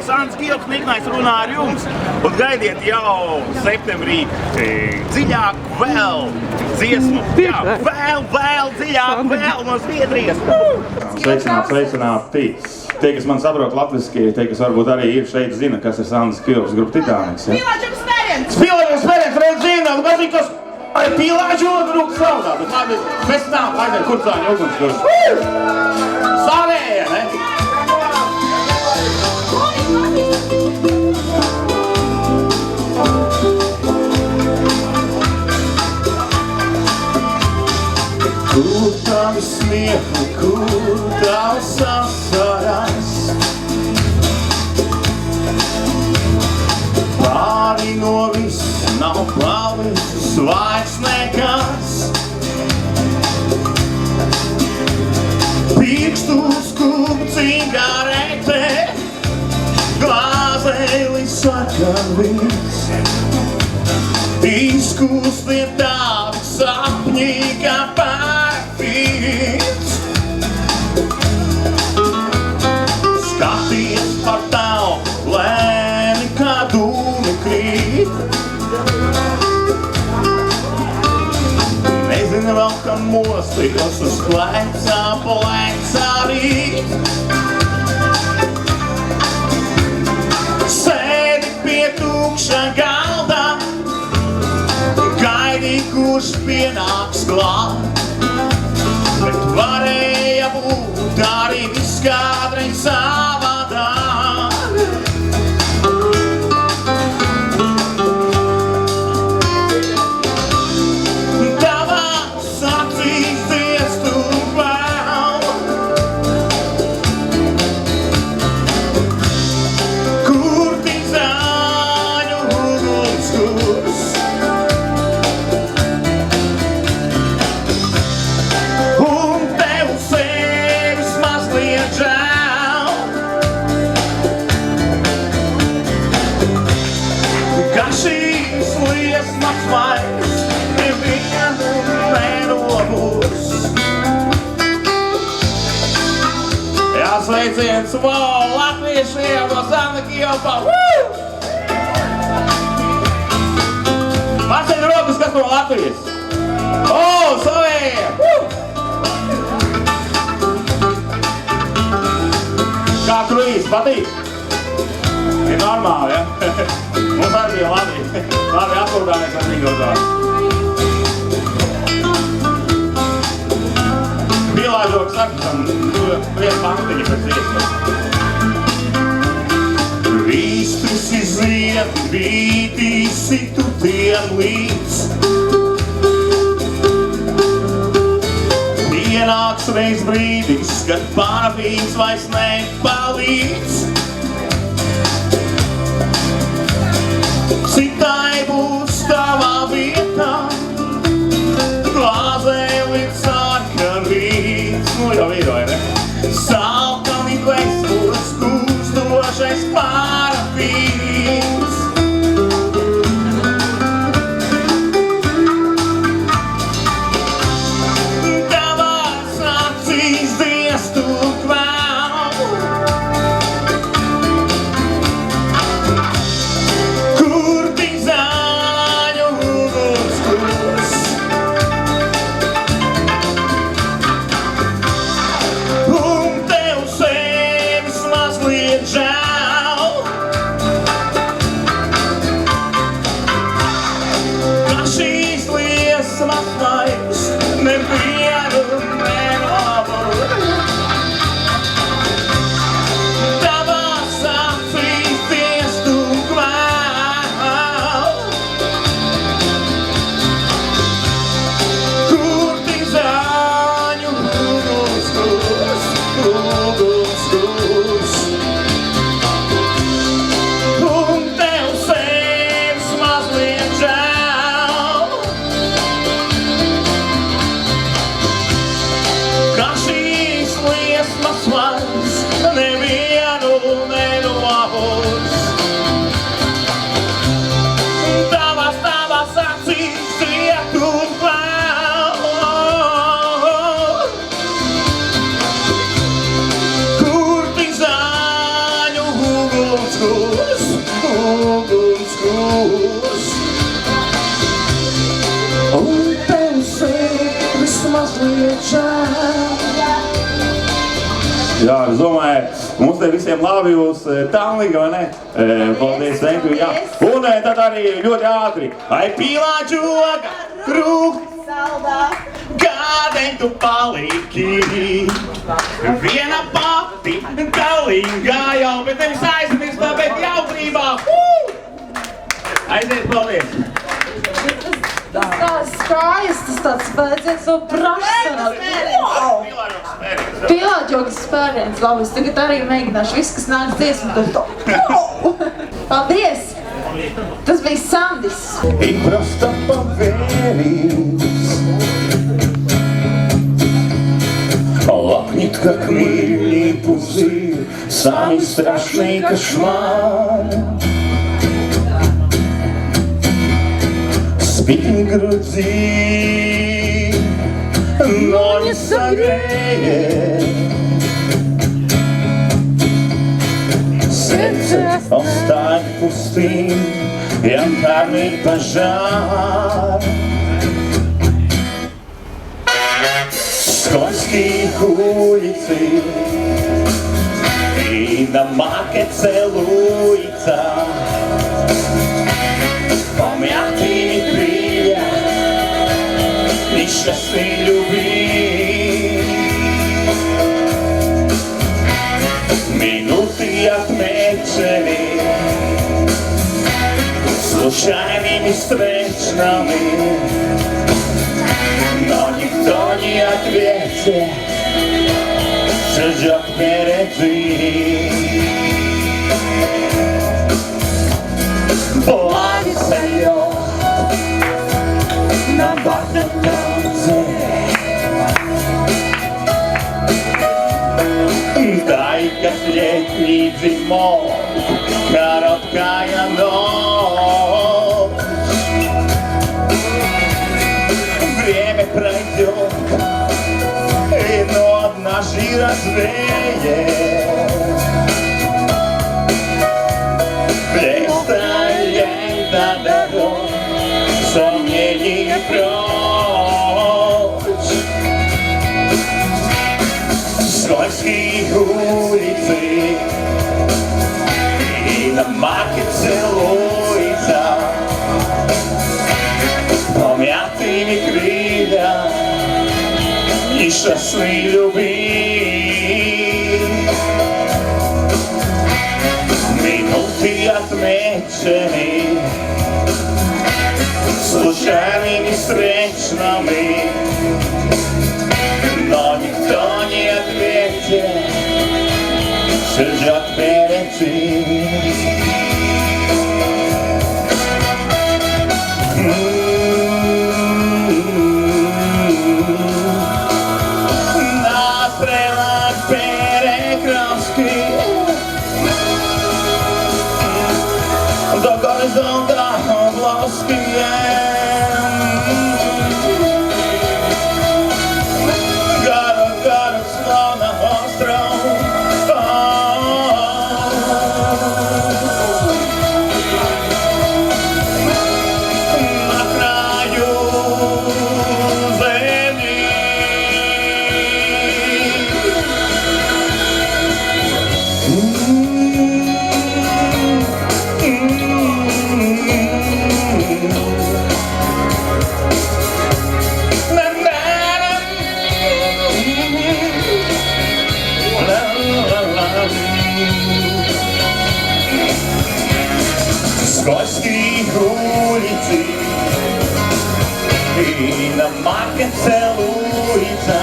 Sandis Kilps Niknais runā ar jums. Un gaidiet jau septembrī dziļāk vēl dziesmu. Jā, vēl dziļāk vēl no Zviedrijas. Sveicināti. Tie, kas man saprot latviski, tie, kas varbūt arī ir šeit, zina, kas ir Sandis Kilps grupa Titaniks. Pīlāģums spēriens! Pīlāģums spēriens, redz zina, bet kas... Pīlāģu odrūku saudā, bet labi, pēc tam, aizēr, kur tāņa ugunskurs. Savējā, ne? Kur tavi smieku, kur tavs asaras? Pāri no viss nav palicis vairs nekas. Pirkstu skūp cigarete, glāzēli sarkan viss. Izkūstie tādi sapņi, kā parafīns. Skaties par tavu lēni, kā dūmi krīt. Nezinu vēl, ka mosties uz plecā rīt. Sēdi pie tukša galda, gaidi, kurš pienāks klāt. Bet varēja būt arī viss kādreiz savādāk. Tavās acīs dziestu vēl, kur tik zāņu ugunskurs. Šīs liesmas vairs nevienu nerobūs. Jā, sveiciens latviešiem no Sandis Kilpa! Paceļ rokas, kas no Latvijas! Savējie! Kā kruīz, patīk? Ir normāli, ja? Mums arī bija labi atpūtāmies ar Migotā. Pīlāģoks sakam, viens pantiņi pēc iesmas. Vistus iziet, vītīsi tu tiem līdz. Pienāks reiz brīdis, kad parafīns vairs nepalīdz. Citai būs tavā vietā, glāzēli sarkan rīts. Jau ir, vai ne? Salkani dvēseles kūstošais parafīns. Tavās acīs dziestu vēl, kur tik zāņu ugunskurs. mazliet žēl. Jā, es domāju, mums te visiem labi uz Tanliga, vai ne? Paldies, thank you, jā. Un tad arī ļoti ātri. Ai, pīlā džoga, krūk, kādēļ tu paliki? Viena pati, galīgā jau, bet nevis aizmirstā, bet jautrībā. Aiziet, paldies. Tas tās skājas, tas tāds spēciens no prašanas. Wow! Pilāģogas spēriens. Labi, es tagad arī mēģināšu viss, kas nāks dziesmu, tad to. Paldies! Tas bija Sandis. И просто поверить, лопнет, как мыльный пузырь, самый страшный кошмар. Спит груди, но не согреет. Сердце оставь пустым, янтарный пожар. Скользкие улицы и дома, где целуется. Помятые крылья несчастной любви. Минуты отмечены случайными встречами, но никто не ответит, ждет впереди. Пламя сойдет на барном танце. Дай-ка летний зимой, короткая ночь. Время пройдет, но однажды развеет. Предстоять до дорог, сомнений прочь. Скользкие улицы и дома, где целуется. Помятыми крылья несчастной любви. Минуты отмечены случайными встречами, но никто не ответит, ждет впереди. На стрелах перекрестки до горизонта обласки. Город, словно остров. На краю земли. Скользкие улицы и дома, где целуется.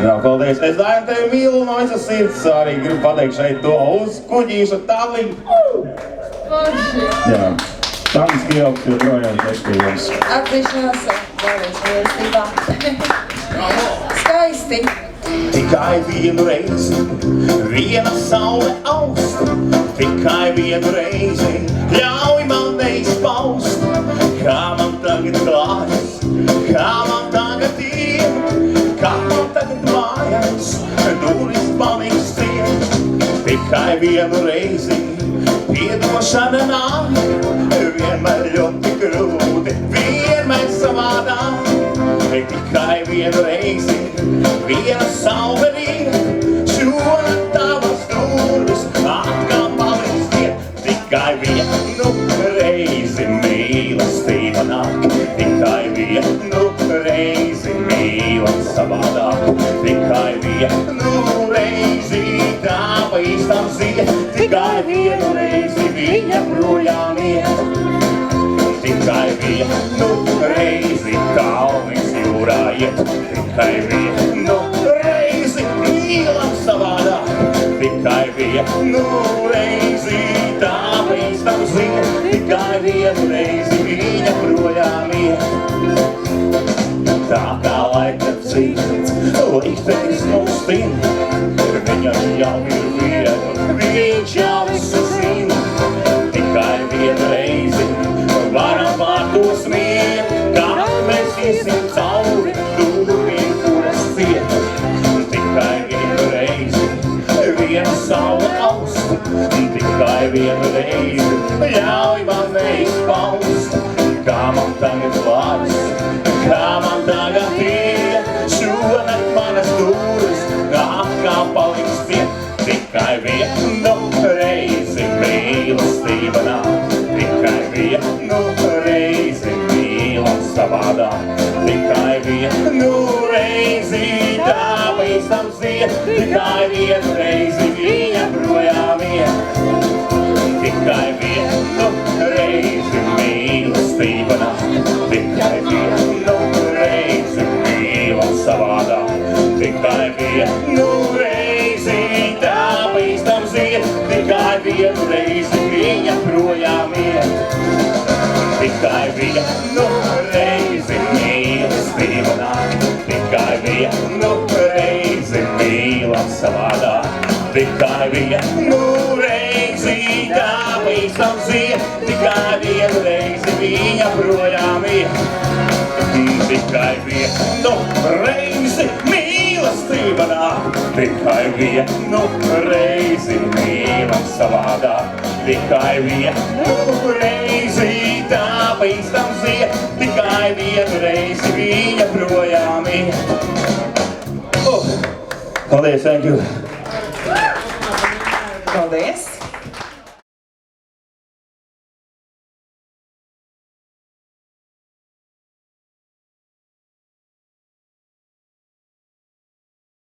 Jā, paldies. Es Daini tevi mīlu no visas sirds. Arī gribu pateikt šeit to uz kuģīša Tanliga. Jā, Tanlis Kielks joprojām tekstījums. Atgriešanās vēlreiz mīlestībā. Skaisti. Tikai vienu reizi, viena saule aust. Tikai vienu reizi, ļauj man neizpaust. Kā man tagad klājas, kā man tagad ir, kā man tagad mājās, durvis pamīksties. Tikai vienu reizi, piedošana nāk, vienmēr ļoti grūti, vienmēr savādāk. tikai vienu reizi, viena sauvenība, šonakt tavas durvis, atkal paliks viet, tikai vienu reizi mīlestība nāk, tikai vienu reizi mīlam savādāk, tikai vienu reizi tāpa īstam ziet, tikai vienu reizi viņa projām iet. Tikai vienu reizi kalnis jūrā iet, tikai vienu reizi mīlam savādāk, tikai vienu reizi tā bīstam ziet, tikai vienu reizi viņa projām iet. Tā kā laika dzīves, liktenis mums zina, viņam jau ir vieta, viņš jau visu zina, tikai vienu reizi varam pār to smiet, kā mēs iesim cauri durvīm, kuras ciet. Tikai vienu reizi, viena saule aust, tikai vienu reizi, ļauj man neizpaust, kā man tagad vārds, kā man tagad ir, šonakt manas durvis, atkal paliks ciet, tikai vienu reizi mīlestība nāk. Tikai vienu reizi mīlam savādāk, tikai vienu reizi tā bīstam ziet, tikai vienu reizi viņa projām iet. Tikai vienu reizi mīlestība nāk, tikai vienu reizi mīlam savādāk, tikai vienu reizi tā bīstam ziet, tikai vienu reizi viņa projām iet. Tikai vienu reizi mīlestība nāk, tikai vienu reizi mīlam savādāk, tikai vienu reizi tā bīstam ziet, tikai vienu reizi viņa projām iet. Tikai vienu reizi mīlestība nāk, tikai vienu reizi mīlam savādāk, tikai vienu reizi tā bīstam ziet, tikai vienu reizi viņa projām iet. Paldies, thank you. Paldies!